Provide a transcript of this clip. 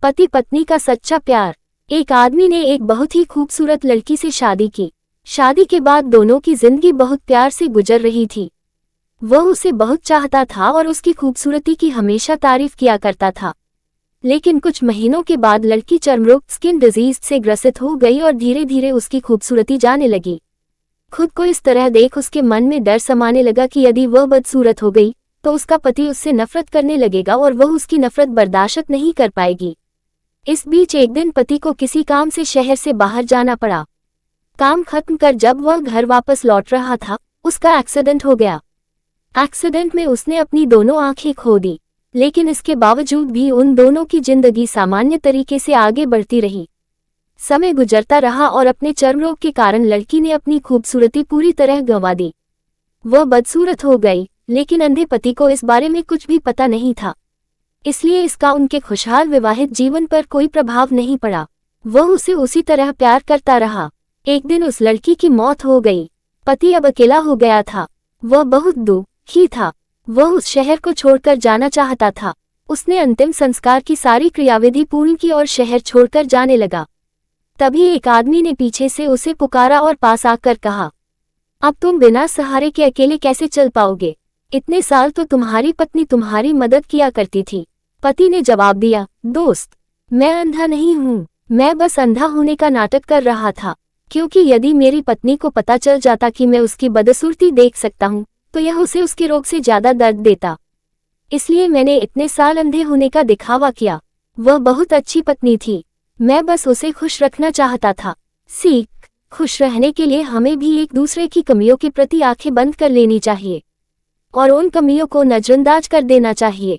पति पत्नी का सच्चा प्यार। एक आदमी ने एक बहुत ही खूबसूरत लड़की से शादी की। शादी के बाद दोनों की जिंदगी बहुत प्यार से गुजर रही थी। वह उसे बहुत चाहता था और उसकी खूबसूरती की हमेशा तारीफ किया करता था। लेकिन कुछ महीनों के बाद लड़की चर्मरोग स्किन डिजीज से ग्रसित हो गई और धीरे धीरे उसकी खूबसूरती जाने लगी। खुद को इस तरह देख उसके मन में डर समाने लगा कि यदि वह बदसूरत हो गई तो उसका पति उससे नफरत करने लगेगा और वह उसकी नफरत बर्दाश्त नहीं कर पाएगी। इस बीच एक दिन पति को किसी काम से शहर से बाहर जाना पड़ा। काम खत्म कर जब वह घर वापस लौट रहा था, उसका एक्सीडेंट हो गया। एक्सीडेंट में उसने अपनी दोनों आंखें खो दी, लेकिन इसके बावजूद भी उन दोनों की जिंदगी सामान्य तरीके से आगे बढ़ती रही। समय गुजरता रहा और अपने चर्मरोग के कारण लड़की ने अपनी खूबसूरती पूरी तरह गंवा दी। वह बदसूरत हो गई, लेकिन अंधे पति को इस बारे में कुछ भी पता नहीं था, इसलिए इसका उनके खुशहाल विवाहित जीवन पर कोई प्रभाव नहीं पड़ा। वह उसे उसी तरह प्यार करता रहा। एक दिन उस लड़की की मौत हो गई। पति अब अकेला हो गया था। वह बहुत दुखी था। वह उस शहर को छोड़कर जाना चाहता था। उसने अंतिम संस्कार की सारी क्रियाविधि पूर्ण की और शहर छोड़कर जाने लगा। तभी एक आदमी ने पीछे से उसे पुकारा और पास आकर कहा, अब तुम बिना सहारे के अकेले कैसे चल पाओगे? इतने साल तो तुम्हारी पत्नी तुम्हारी मदद किया करती थी। पति ने जवाब दिया, दोस्त, मैं अंधा नहीं हूँ, मैं बस अंधा होने का नाटक कर रहा था, क्योंकि यदि मेरी पत्नी को पता चल जाता कि मैं उसकी बदसूरती देख सकता हूँ तो यह उसे उसके रोग से ज्यादा दर्द देता। इसलिए मैंने इतने साल अंधे होने का दिखावा किया। वह बहुत अच्छी पत्नी थी, मैं बस उसे खुश रखना चाहता था। सीख, खुश रहने के लिए हमें भी एक दूसरे की कमियों के प्रति आंखें बंद कर लेनी चाहिए और उन कमियों को नजरअंदाज कर देना चाहिए।